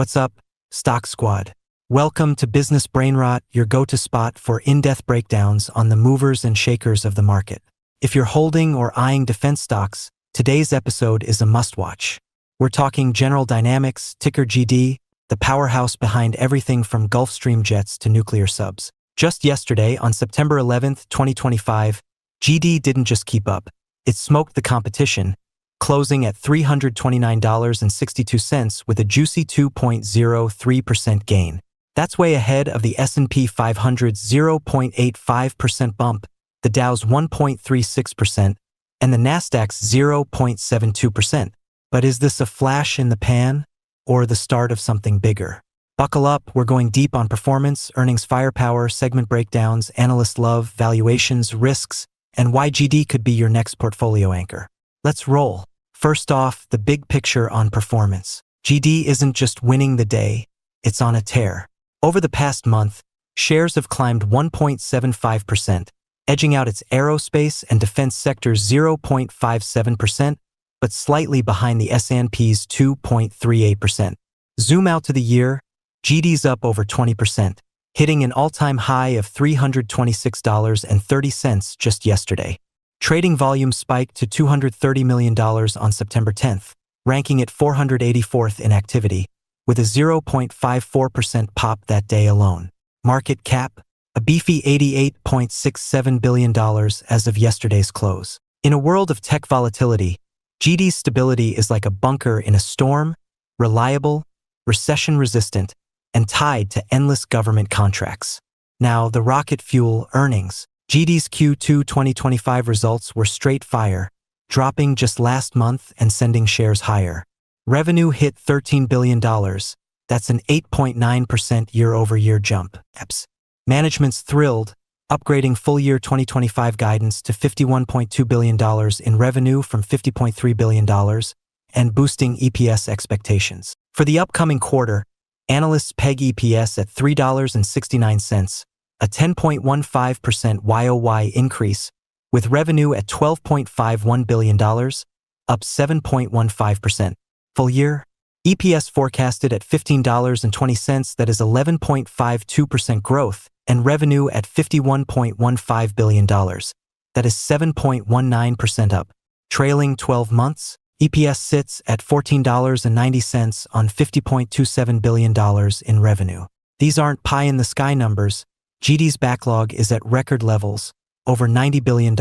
What's up, Stock Squad? Welcome to Business Brainrot, your go-to spot for in-depth breakdowns on the movers and shakers of the market. If you're holding or eyeing defense stocks, today's episode is a must-watch. We're talking General Dynamics, ticker GD, the powerhouse behind everything from Gulfstream jets to nuclear subs. Just yesterday, on September 11th, 2025, GD didn't just keep up. It smoked the competition, closing at $329.62 with a juicy 2.03% gain. That's way ahead of the S&P 500's 0.85% bump, the Dow's 1.36%, and the Nasdaq's 0.72%. But is this a flash in the pan, or the start of something bigger? Buckle up, we're going deep on performance, earnings firepower, segment breakdowns, analyst love, valuations, risks, and why GD could be your next portfolio anchor. Let's roll. First off, the big picture on performance. GD isn't just winning the day, it's on a tear. Over the past month, shares have climbed 1.75%, edging out its aerospace and defense sector's 0.57%, but slightly behind the S&P's 2.38%. Zoom out to the year, GD's up over 20%, hitting an all-time high of $326.30 just yesterday. Trading volume spiked to $230 million on September 10th, ranking it 484th in activity, with a 0.54% pop that day alone. Market cap, a beefy $88.67 billion as of yesterday's close. In a world of tech volatility, GD's stability is like a bunker in a storm, reliable, recession-resistant, and tied to endless government contracts. Now, the rocket fuel earnings. GD's Q2 2025 results were straight fire, dropping just last month and sending shares higher. Revenue hit $13 billion. That's an 8.9% year-over-year jump. Management's thrilled, upgrading full-year 2025 guidance to $51.2 billion in revenue from $50.3 billion and boosting EPS expectations. For the upcoming quarter, analysts peg EPS at $3.69, a 10.15% YOY increase, with revenue at $12.51 billion, up 7.15%. Full year, EPS forecasted at $15.20, that is 11.52% growth, and revenue at $51.15 billion, that is 7.19% up. Trailing 12 months, EPS sits at $14.90 on $50.27 billion in revenue. These aren't pie-in-the-sky numbers. GD's backlog is at record levels, over $90 billion,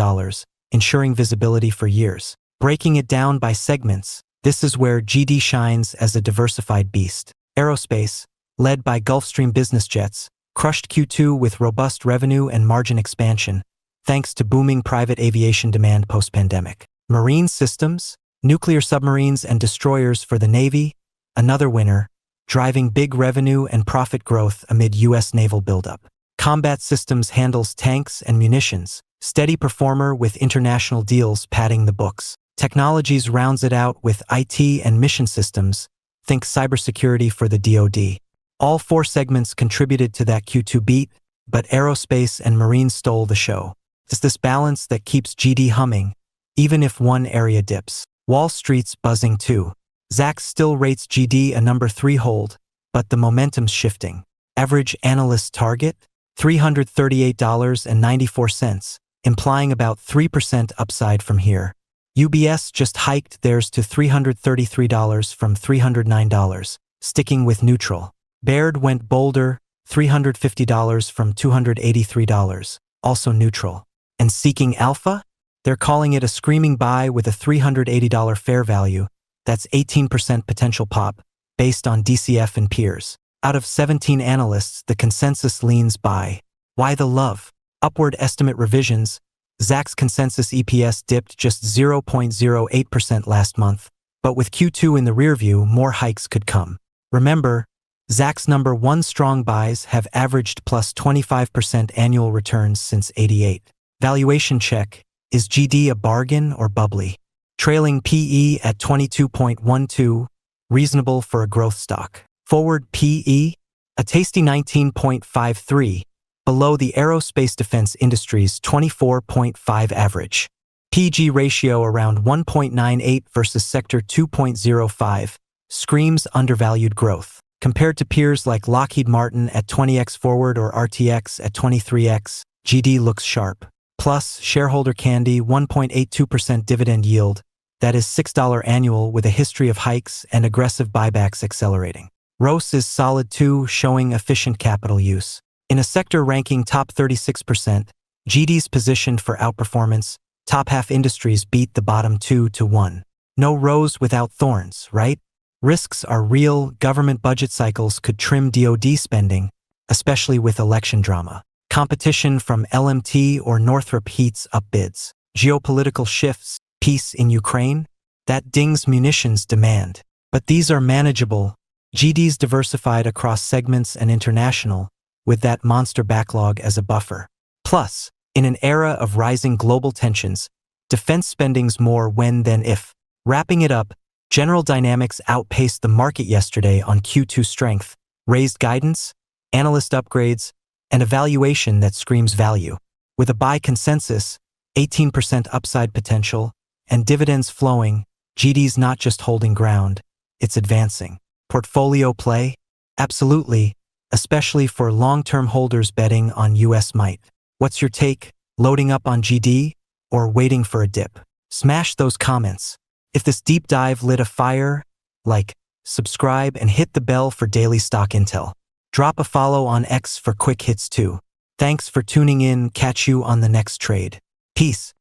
ensuring visibility for years. Breaking it down by segments, this is where GD shines as a diversified beast. Aerospace, led by Gulfstream business jets, crushed Q2 with robust revenue and margin expansion, thanks to booming private aviation demand post-pandemic. Marine systems, nuclear submarines and destroyers for the Navy, another winner, driving big revenue and profit growth amid U.S. naval buildup. Combat Systems handles tanks and munitions, steady performer with international deals padding the books. Technologies rounds it out with IT and mission systems, think cybersecurity for the DoD. All four segments contributed to that Q2 beat, but Aerospace and Marine stole the show. It's this balance that keeps GD humming, even if one area dips. Wall Street's buzzing too. Zacks still rates GD a number 3 hold, but the momentum's shifting. Average analyst target? $338.94, implying about 3% upside from here. UBS just hiked theirs to $333 from $309, sticking with neutral. Baird went bolder, $350 from $283, also neutral. And Seeking Alpha? They're calling it a screaming buy with a $380 fair value. That's 18% potential pop, based on DCF and peers. Out of 17 analysts, the consensus leans buy. Why the love? Upward estimate revisions. Zacks consensus EPS dipped just 0.08% last month, but with Q2 in the rearview, more hikes could come. Remember, Zacks number 1 strong buys have averaged plus 25% annual returns since '88. Valuation check. Is GD a bargain or bubbly? Trailing PE at 22.12, reasonable for a growth stock. Forward PE, a tasty 19.53, below the aerospace defense industry's 24.5 average. PG ratio around 1.98 versus sector 2.05, screams undervalued growth. Compared to peers like Lockheed Martin at 20x forward or RTX at 23x, GD looks sharp. Plus, shareholder candy, 1.82% dividend yield, that is $6 annual with a history of hikes and aggressive buybacks accelerating. ROS is solid too, showing efficient capital use. In a sector ranking top 36%, GD's positioned for outperformance. Top half industries beat the bottom 2-1. No rose without thorns, right? Risks are real. Government budget cycles could trim DoD spending, especially with election drama. Competition from LMT or Northrop heats up bids. Geopolitical shifts, peace in Ukraine, that dings munitions demand. But these are manageable. GD's diversified across segments and international, with that monster backlog as a buffer. Plus, in an era of rising global tensions, defense spending's more when than if. Wrapping it up, General Dynamics outpaced the market yesterday on Q2 strength, raised guidance, analyst upgrades, and a valuation that screams value. With a buy consensus, 18% upside potential, and dividends flowing, GD's not just holding ground, it's advancing. Portfolio play? Absolutely, especially for long-term holders betting on US might. What's your take? Loading up on GD or waiting for a dip? Smash those comments. If this deep dive lit a fire, like, subscribe, and hit the bell for daily stock intel. Drop a follow on X for quick hits too. Thanks for tuning in. Catch you on the next trade. Peace.